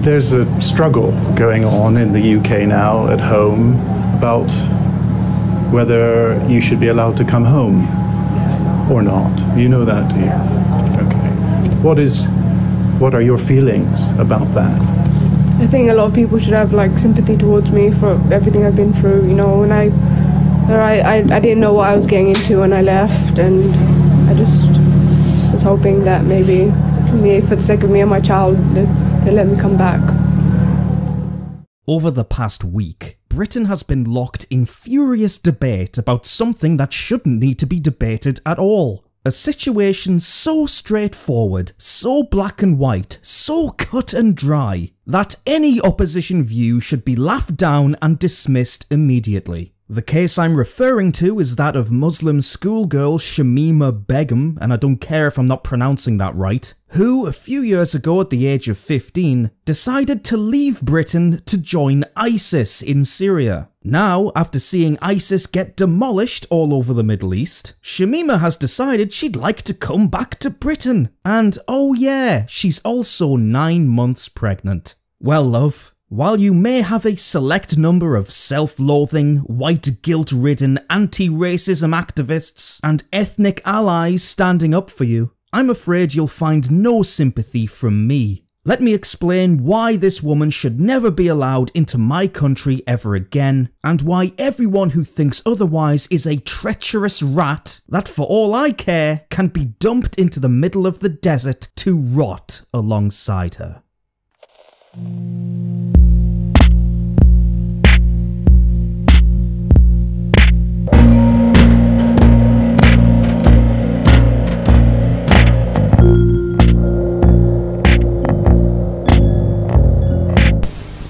There's a struggle going on in the UK now at home about whether you should be allowed to come home or not. You know that, do you? Okay. What are your feelings about that? I think a lot of people should have like sympathy towards me for everything I've been through. You know, when I didn't know what I was getting into when I left, and I just was hoping that maybe for the sake of me and my child, they let me come back. Over the past week, Britain has been locked in furious debate about something that shouldn't need to be debated at all. A situation so straightforward, so black and white, so cut and dry, that any opposition view should be laughed down and dismissed immediately. The case I'm referring to is that of Muslim schoolgirl Shamima Begum, and I don't care if I'm not pronouncing that right, who, a few years ago at the age of 15, decided to leave Britain to join ISIS in Syria. Now, after seeing ISIS get demolished all over the Middle East, Shamima has decided she'd like to come back to Britain. And oh yeah, she's also 9 months pregnant. Well, love, while you may have a select number of self-loathing, white guilt-ridden anti-racism activists and ethnic allies standing up for you, I'm afraid you'll find no sympathy from me. Let me explain why this woman should never be allowed into my country ever again, and why everyone who thinks otherwise is a treacherous rat that, for all I care, can be dumped into the middle of the desert to rot alongside her.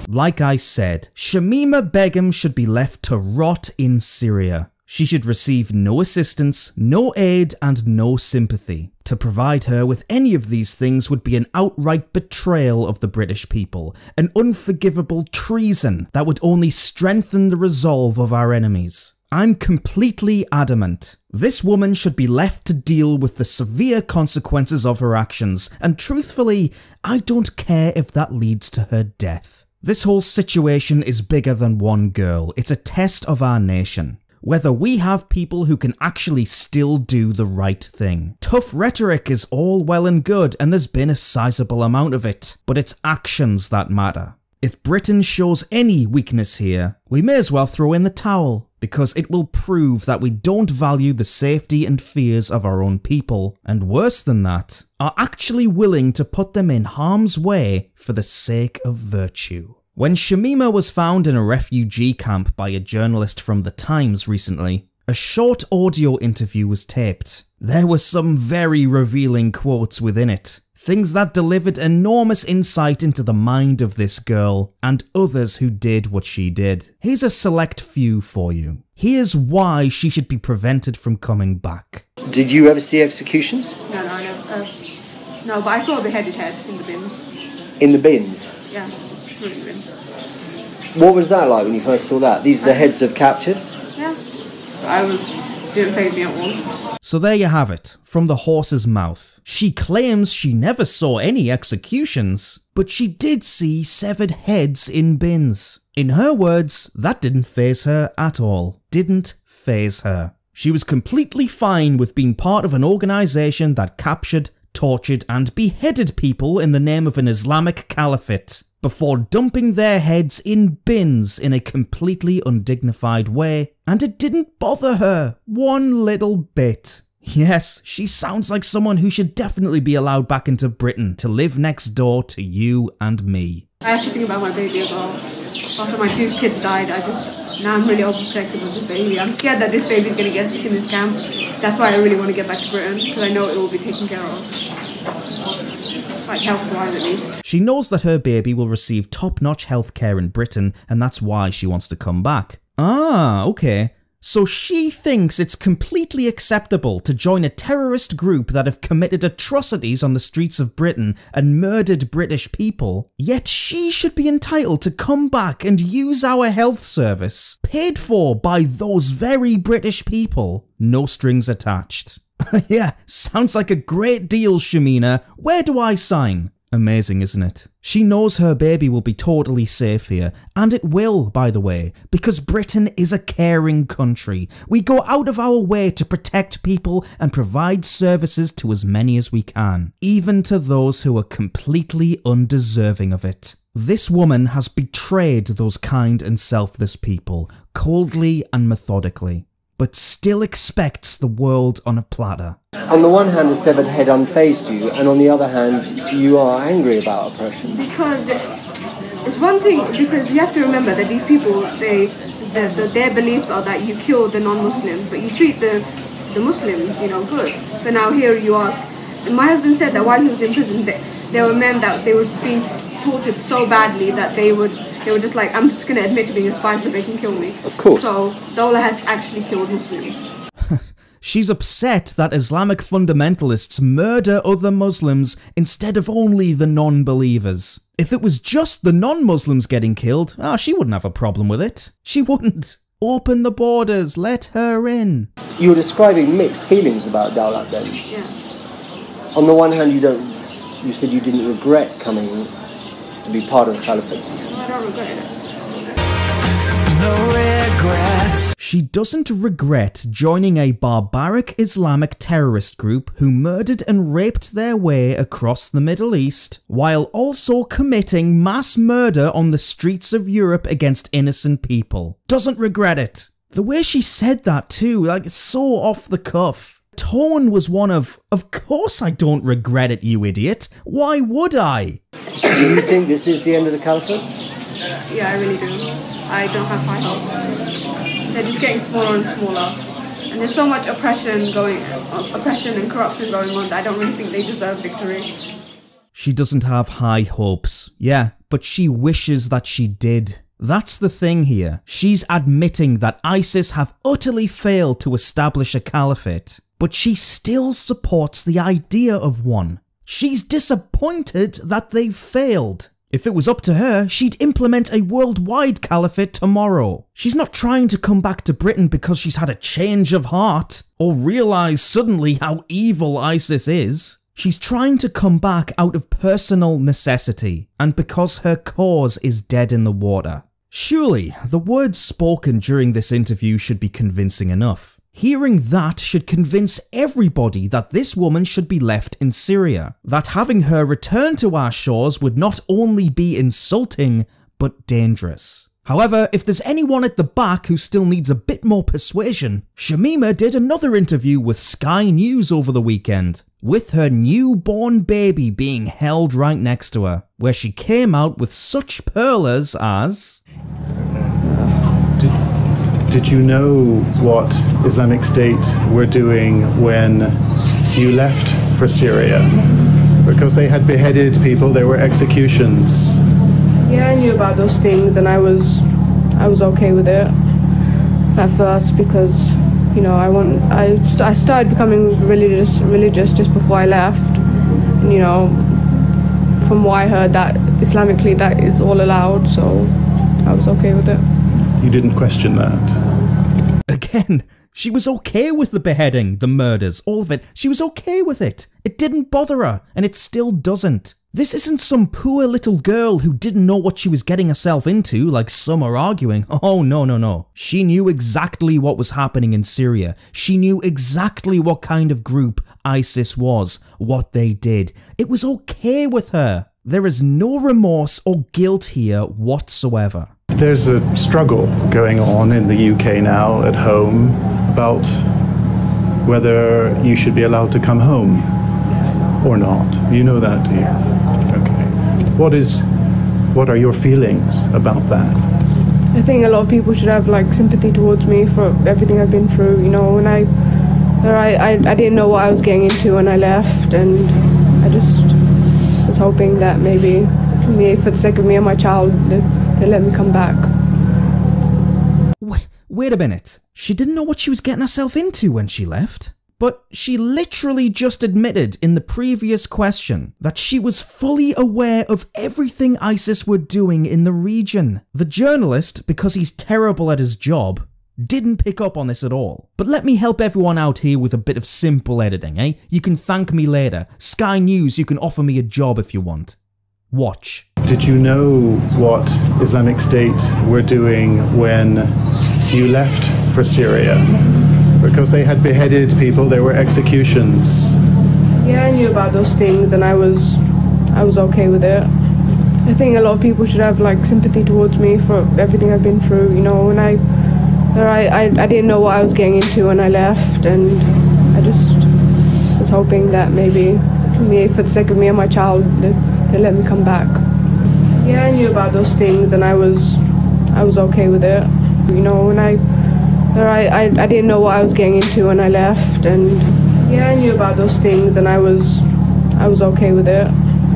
Like I said, Shamima Begum should be left to rot in Syria. She should receive no assistance, no aid, and no sympathy. To provide her with any of these things would be an outright betrayal of the British people, an unforgivable treason that would only strengthen the resolve of our enemies. I'm completely adamant. This woman should be left to deal with the severe consequences of her actions, and truthfully, I don't care if that leads to her death. This whole situation is bigger than one girl. It's a test of our nation. Whether we have people who can actually still do the right thing. Tough rhetoric is all well and good, and there's been a sizable amount of it, but it's actions that matter. If Britain shows any weakness here, we may as well throw in the towel, because it will prove that we don't value the safety and fears of our own people, and worse than that, are actually willing to put them in harm's way for the sake of virtue. When Shamima was found in a refugee camp by a journalist from The Times recently, a short audio interview was taped. There were some very revealing quotes within it, things that delivered enormous insight into the mind of this girl and others who did what she did. Here's a select few for you. Here's why she should be prevented from coming back. Did you ever see executions? No, no, but I saw a beheaded head in the bin. In the bins? Yeah, it's really bin. What was that like when you first saw that? These are the heads of captives? Yeah, didn't faze me at all. So there you have it, from the horse's mouth. She claims she never saw any executions, but she did see severed heads in bins. In her words, that didn't faze her at all. Didn't faze her. She was completely fine with being part of an organisation that captured, tortured and beheaded people in the name of an Islamic caliphate, before dumping their heads in bins in a completely undignified way, and it didn't bother her one little bit. Yes, she sounds like someone who should definitely be allowed back into Britain to live next door to you and me. I have to think about my baby as well. After my 2 kids died, now I'm really overprotective of this baby. I'm scared that this baby's going to get sick in this camp. That's why I really want to get back to Britain, because I know it will be taken care of. Like health-wise at least. She knows that her baby will receive top-notch healthcare in Britain, and that's why she wants to come back. Ah, okay. So she thinks it's completely acceptable to join a terrorist group that have committed atrocities on the streets of Britain and murdered British people, yet she should be entitled to come back and use our health service, paid for by those very British people. No strings attached. Yeah, sounds like a great deal, Shamina. Where do I sign? Amazing, isn't it? She knows her baby will be totally safe here, and it will, by the way, because Britain is a caring country. We go out of our way to protect people and provide services to as many as we can, even to those who are completely undeserving of it. This woman has betrayed those kind and selfless people, coldly and methodically, but still expects the world on a platter. On the one hand, the severed head unfazed you, and on the other hand, you are angry about oppression. Because it's one thing, because you have to remember that these people, their beliefs are that you kill the non-Muslims, but you treat the Muslims, good. But now here you are. And my husband said that while he was in prison, there were men that they were being tortured so badly that they were just like, I'm just going to admit to being a spy so they can kill me. Of course. So Dawla has actually killed Muslims. She's upset that Islamic fundamentalists murder other Muslims instead of only the non-believers. If it was just the non-Muslims getting killed, she wouldn't have a problem with it. She wouldn't. Open the borders, let her in. You're describing mixed feelings about Dawla then. Yeah. On the one hand, you said you didn't regret coming to be part of the caliphate. Well, I don't regret it. No regrets. She doesn't regret joining a barbaric Islamic terrorist group who murdered and raped their way across the Middle East, while also committing mass murder on the streets of Europe against innocent people. Doesn't regret it. The way she said that too, like so off the cuff. Tone was one of course I don't regret it, you idiot. Why would I? Do you think this is the end of the caliphate? Yeah, I really do. I don't have high hopes. They're just getting smaller and smaller. And there's so much oppression and corruption going on that I don't really think they deserve victory. She doesn't have high hopes. Yeah, but she wishes that she did. That's the thing here. She's admitting that ISIS have utterly failed to establish a caliphate, but she still supports the idea of one. She's disappointed that they've failed. If it was up to her, she'd implement a worldwide caliphate tomorrow. She's not trying to come back to Britain because she's had a change of heart, or realise suddenly how evil ISIS is. She's trying to come back out of personal necessity, and because her cause is dead in the water. Surely, the words spoken during this interview should be convincing enough. Hearing that should convince everybody that this woman should be left in Syria, that having her return to our shores would not only be insulting, but dangerous. However, if there's anyone at the back who still needs a bit more persuasion, Shamima did another interview with Sky News over the weekend, with her newborn baby being held right next to her, where she came out with such pearlers as... Did you know what Islamic State were doing when you left for Syria? Because they had beheaded people, there were executions. Yeah, I knew about those things, and I was okay with it at first because, I started becoming religious just before I left. From what I heard, that Islamically that is all allowed, so I was okay with it. You didn't question that? Again, she was okay with the beheading, the murders, all of it. She was okay with it. It didn't bother her, and it still doesn't. This isn't some poor little girl who didn't know what she was getting herself into, like some are arguing. Oh, no. She knew exactly what was happening in Syria. She knew exactly what kind of group ISIS was, what they did. It was okay with her. There is no remorse or guilt here whatsoever. There's a struggle going on in the UK now at home about whether you should be allowed to come home or not. You know that, do you? Okay. What are your feelings about that? I think a lot of people should have sympathy towards me for everything I've been through. And I didn't know what I was getting into when I left, and I just was hoping that maybe for the sake of me and my child, they let me come back. Wait a minute. She didn't know what she was getting herself into when she left. But she literally just admitted in the previous question that she was fully aware of everything ISIS were doing in the region. The journalist, because he's terrible at his job, didn't pick up on this at all. But let me help everyone out here with a bit of simple editing, eh? You can thank me later. Sky News, you can offer me a job if you want. Watch. Did you know what Islamic State were doing when you left for Syria? Because they had beheaded people, there were executions. Yeah, I knew about those things and I was okay with it. I think a lot of people should have like sympathy towards me for everything I've been through, you know, and I didn't know what I was getting into when I left, and I just was hoping that maybe for the sake of me and my child, they let me come back. Yeah, I knew about those things and I was okay with it, you know, and I didn't know what I was getting into when I left, and yeah, I knew about those things and I was okay with it.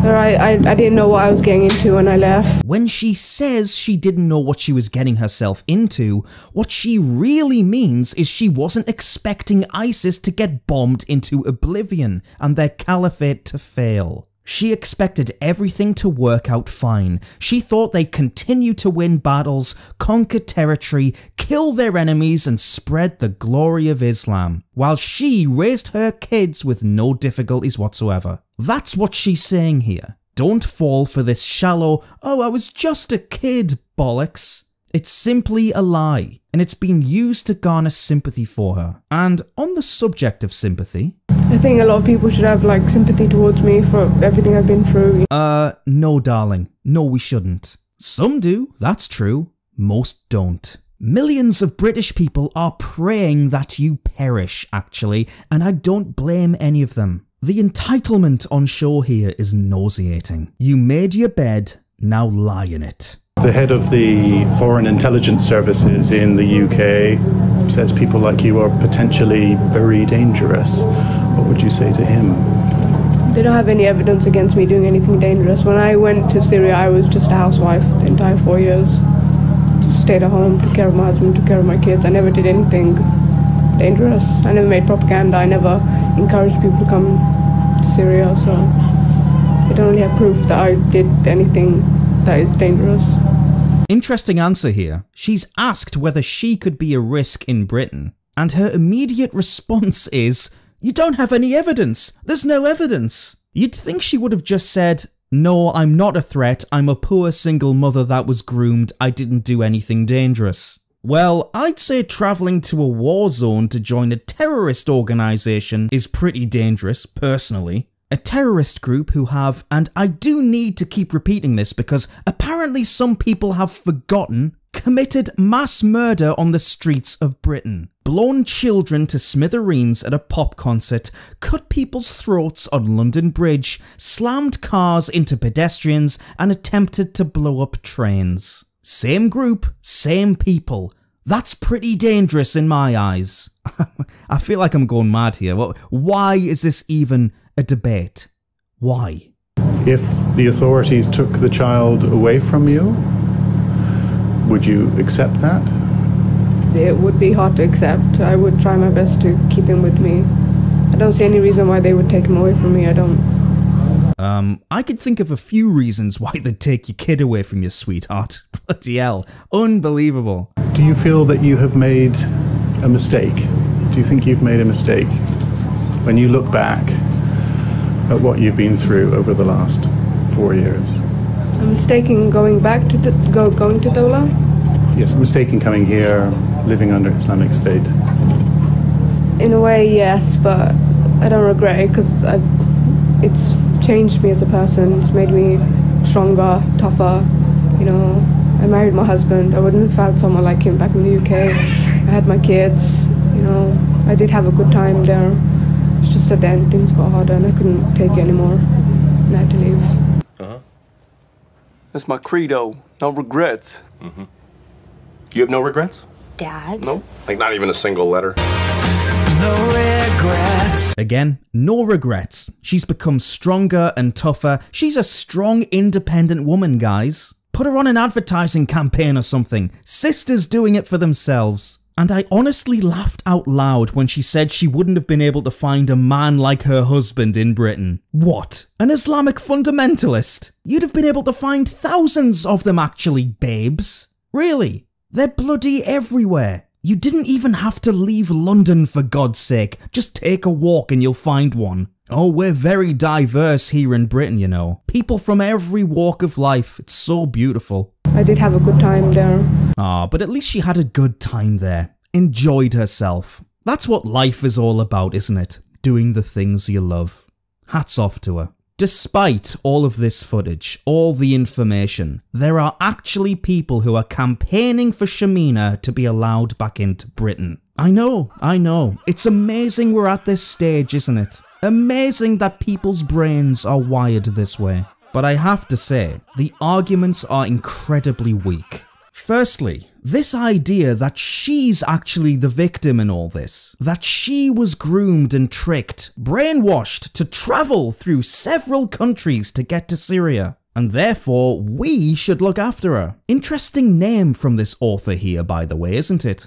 I didn't know what I was getting into when I left. When she says she didn't know what she was getting herself into, what she really means is she wasn't expecting ISIS to get bombed into oblivion and their caliphate to fail. She expected everything to work out fine. She thought they'd continue to win battles, conquer territory, kill their enemies and spread the glory of Islam, while she raised her kids with no difficulties whatsoever. That's what she's saying here. Don't fall for this shallow, "oh, I was just a kid" bollocks. It's simply a lie, and it's been used to garner sympathy for her. And on the subject of sympathy, I think a lot of people should have like sympathy towards me for everything I've been through. No darling, no we shouldn't. Some do, that's true, most don't. Millions of British people are praying that you perish, actually, and I don't blame any of them. The entitlement on show here is nauseating. You made your bed, now lie in it. The head of the Foreign Intelligence Services in the UK says people like you are potentially very dangerous. What would you say to him? They don't have any evidence against me doing anything dangerous. When I went to Syria, I was just a housewife the entire 4 years. Just stayed at home, took care of my husband, took care of my kids. I never did anything dangerous. I never made propaganda. I never encouraged people to come to Syria, so they don't really have proof that I did anything that is dangerous. Interesting answer here. She's asked whether she could be a risk in Britain, and her immediate response is, "You don't have any evidence. There's no evidence." You'd think she would have just said, "No, I'm not a threat. I'm a poor single mother that was groomed. I didn't do anything dangerous." Well, I'd say travelling to a war zone to join a terrorist organisation is pretty dangerous, personally. A terrorist group who have, and I do need to keep repeating this because apparently some people have forgotten, committed mass murder on the streets of Britain. Blown children to smithereens at a pop concert, cut people's throats on London Bridge, slammed cars into pedestrians and attempted to blow up trains. Same group, same people. That's pretty dangerous in my eyes. I feel like I'm going mad here. Why is this even a debate? Why? If the authorities took the child away from you, would you accept that? It would be hard to accept. I would try my best to keep him with me. I don't see any reason why they would take him away from me. I don't. I could think of a few reasons why they'd take your kid away from you, sweetheart. Bloody hell. Unbelievable. Do you feel that you have made a mistake? Do you think you've made a mistake when you look back at what you've been through over the last 4 years? A mistake in going back to going to Dola? Yes, a mistake in coming here, living under Islamic State. In a way, yes, but I don't regret it because it's changed me as a person. It's made me stronger, tougher. You know, I married my husband. I wouldn't have found someone like him back in the UK. I had my kids. You know, I did have a good time there. It's just at the end things got harder and I couldn't take it anymore. And I had to leave. That's my credo. No regrets. Mm-hmm. You have no regrets? Dad? No? Like not even a single letter? No regrets. Again, no regrets. She's become stronger and tougher. She's a strong, independent woman, guys. Put her on an advertising campaign or something. Sisters doing it for themselves. And I honestly laughed out loud when she said she wouldn't have been able to find a man like her husband in Britain. What? An Islamic fundamentalist? You'd have been able to find thousands of them actually, babes. Really? They're bloody everywhere. You didn't even have to leave London for God's sake. Just take a walk and you'll find one. Oh, we're very diverse here in Britain, you know. People from every walk of life. It's so beautiful. I did have a good time there. But at least she had a good time there. Enjoyed herself. That's what life is all about, isn't it? Doing the things you love. Hats off to her. Despite all of this footage, all the information, there are actually people who are campaigning for Shamima to be allowed back into Britain. I know. It's amazing we're at this stage, isn't it? Amazing that people's brains are wired this way. But I have to say, the arguments are incredibly weak. Firstly, this idea that she's actually the victim in all this, that she was groomed and tricked, brainwashed to travel through several countries to get to Syria, and therefore we should look after her. Interesting name from this author here, by the way, isn't it?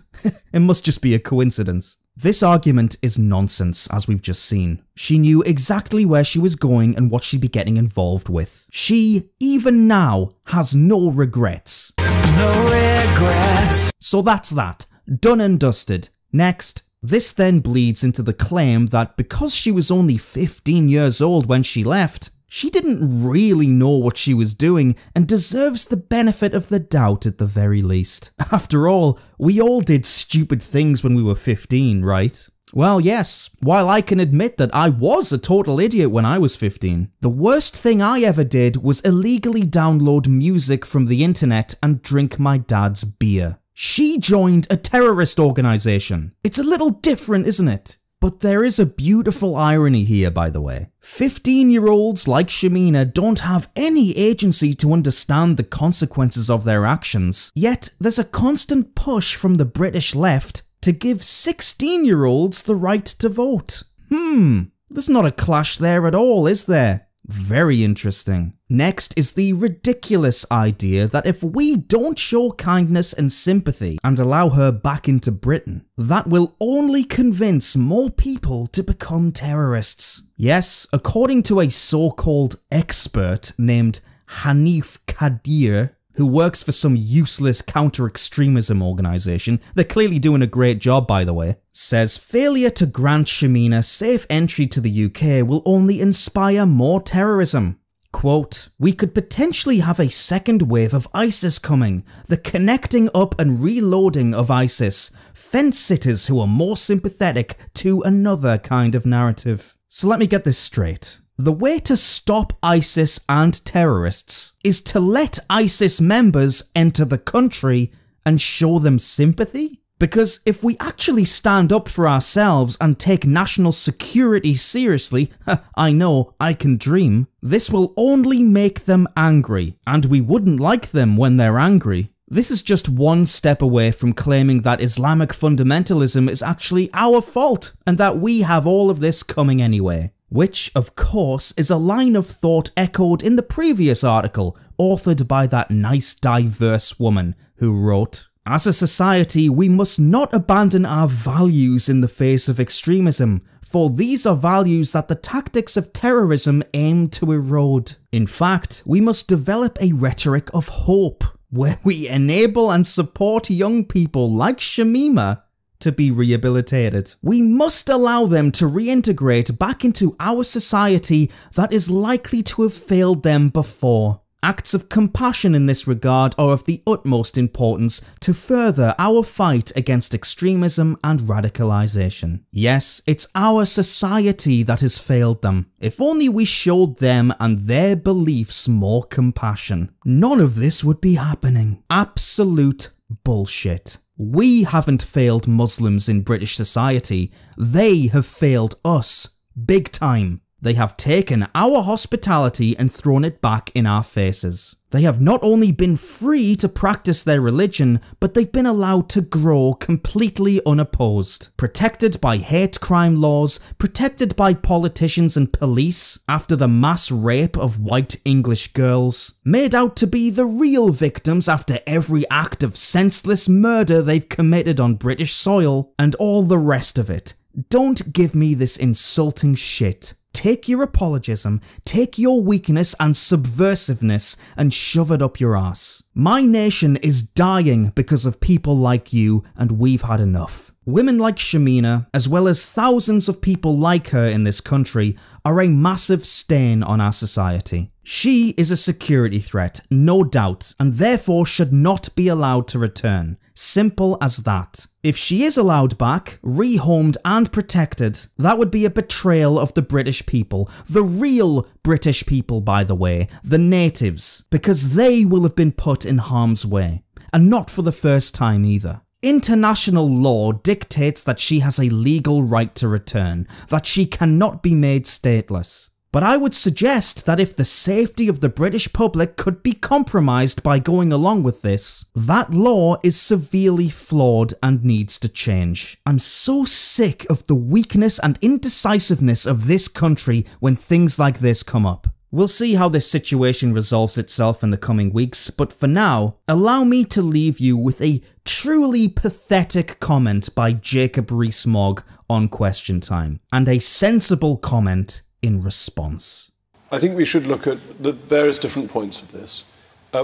It must just be a coincidence. This argument is nonsense, as we've just seen. She knew exactly where she was going and what she'd be getting involved with. She, even now, has no regrets. No regrets. So that's that. Done and dusted. Next. This then bleeds into the claim that because she was only 15 years old when she left, she didn't really know what she was doing and deserves the benefit of the doubt at the very least. After all, we all did stupid things when we were 15, right? Well, yes, while I can admit that I was a total idiot when I was 15, the worst thing I ever did was illegally download music from the internet and drink my dad's beer. She joined a terrorist organization. It's a little different, isn't it? But there is a beautiful irony here, by the way. 15-year-olds like Shamima don't have any agency to understand the consequences of their actions, yet there's a constant push from the British left to give 16-year-olds the right to vote. There's not a clash there at all, is there? Very interesting. Next is the ridiculous idea that if we don't show kindness and sympathy and allow her back into Britain, that will only convince more people to become terrorists. Yes, according to a so-called expert named Hanif Kadir, who works for some useless counter-extremism organisation, they're clearly doing a great job by the way, says failure to grant Shamima safe entry to the UK will only inspire more terrorism. Quote, we could potentially have a second wave of ISIS coming, the connecting up and reloading of ISIS, fence-sitters who are more sympathetic to another kind of narrative. So let me get this straight. The way to stop ISIS and terrorists is to let ISIS members enter the country and show them sympathy? Because if we actually stand up for ourselves and take national security seriously, I know, I can dream, this will only make them angry, and we wouldn't like them when they're angry. This is just one step away from claiming that Islamic fundamentalism is actually our fault, and that we have all of this coming anyway. Which, of course, is a line of thought echoed in the previous article, authored by that nice diverse woman who wrote, as a society, we must not abandon our values in the face of extremism, for these are values that the tactics of terrorism aim to erode. In fact, we must develop a rhetoric of hope, where we enable and support young people like Shamima to be rehabilitated. We must allow them to reintegrate back into our society that is likely to have failed them before. Acts of compassion in this regard are of the utmost importance to further our fight against extremism and radicalisation. Yes, it's our society that has failed them. If only we showed them and their beliefs more compassion, none of this would be happening. Absolute bullshit. We haven't failed Muslims in British society, they have failed us. Big time. They have taken our hospitality and thrown it back in our faces. They have not only been free to practice their religion, but they've been allowed to grow completely unopposed. Protected by hate crime laws, protected by politicians and police after the mass rape of white English girls, made out to be the real victims after every act of senseless murder they've committed on British soil, and all the rest of it. Don't give me this insulting shit. Take your apologism, take your weakness and subversiveness and shove it up your ass. My nation is dying because of people like you, and we've had enough. Women like Shamima, as well as thousands of people like her in this country, are a massive stain on our society. She is a security threat, no doubt, and therefore should not be allowed to return. Simple as that. If she is allowed back, rehomed and protected, that would be a betrayal of the British people. The real British people, by the way, the natives, because they will have been put in harm's way. And not for the first time either. International law dictates that she has a legal right to return, that she cannot be made stateless. But I would suggest that if the safety of the British public could be compromised by going along with this, that law is severely flawed and needs to change. I'm so sick of the weakness and indecisiveness of this country when things like this come up. We'll see how this situation resolves itself in the coming weeks, but for now, allow me to leave you with a truly pathetic comment by Jacob Rees-Mogg on Question Time, and a sensible comment in response. I think we should look at the various different points of this.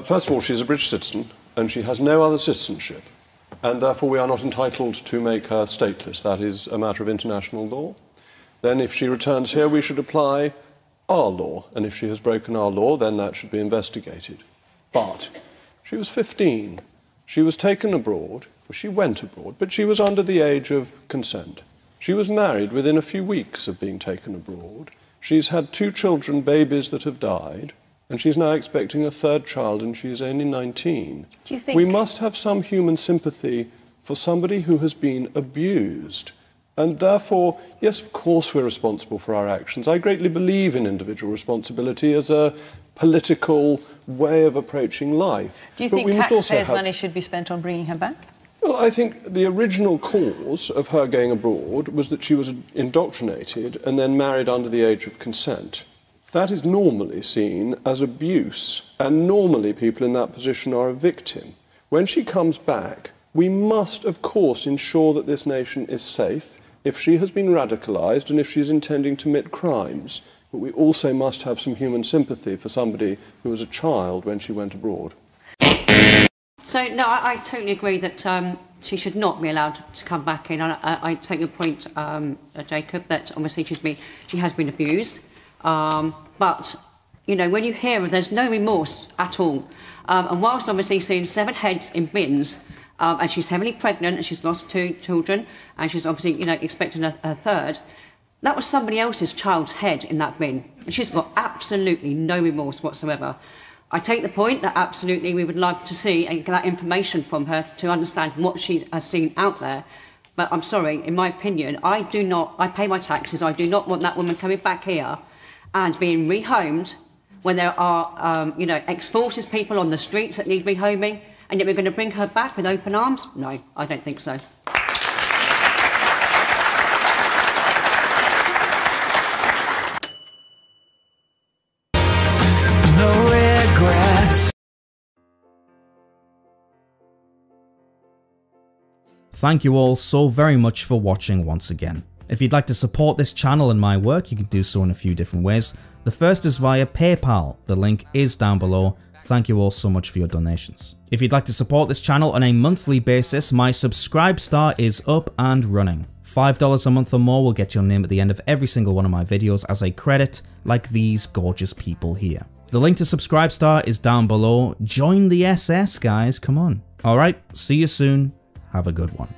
First of all, she's a British citizen, and she has no other citizenship, and therefore we are not entitled to make her stateless. That is a matter of international law. Then if she returns here, we should apply our law, and if she has broken our law, then that should be investigated. But she was 15. She was taken abroad, well, she went abroad, but she was under the age of consent. She was married within a few weeks of being taken abroad. She's had 2 children, babies that have died, and she's now expecting a 3rd child, and she's only 19. Do you think we must have some human sympathy for somebody who has been abused? And therefore, yes, of course we're responsible for our actions. I greatly believe in individual responsibility as a political way of approaching life. Do you think taxpayers' money should be spent on bringing her back? Well, I think the original cause of her going abroad was that she was indoctrinated and then married under the age of consent. That is normally seen as abuse, and normally people in that position are a victim. When she comes back, we must, of course, ensure that this nation is safe if she has been radicalised and if she's intending to commit crimes. But we also must have some human sympathy for somebody who was a child when she went abroad. So, no, I totally agree that she should not be allowed to come back in. I take your point, Jacob, that obviously she has been abused. But, you know, when you hear her, there's no remorse at all. And whilst obviously seeing 7 heads in bins, and she's heavily pregnant and she's lost 2 children and she's obviously, you know, expecting a 3rd, that was somebody else's child's head in that bin. And she's got absolutely no remorse whatsoever. I take the point that absolutely we would like to see and get that information from her to understand what she has seen out there. But I'm sorry, in my opinion, I pay my taxes, I do not want that woman coming back here and being rehomed when there are, you know, ex-forces people on the streets that need rehoming, and yet we're going to bring her back with open arms? No, I don't think so. No regrets. Thank you all so very much for watching once again. If you'd like to support this channel and my work, you can do so in a few different ways. The first is via PayPal. The link is down below. Thank you all so much for your donations. If you'd like to support this channel on a monthly basis, my subscribe star is up and running. $5 a month or more will get your name at the end of every single one of my videos as a credit, like these gorgeous people here. The link to subscribe star is down below. Join the SS, guys, come on. Alright, see you soon. Have a good one.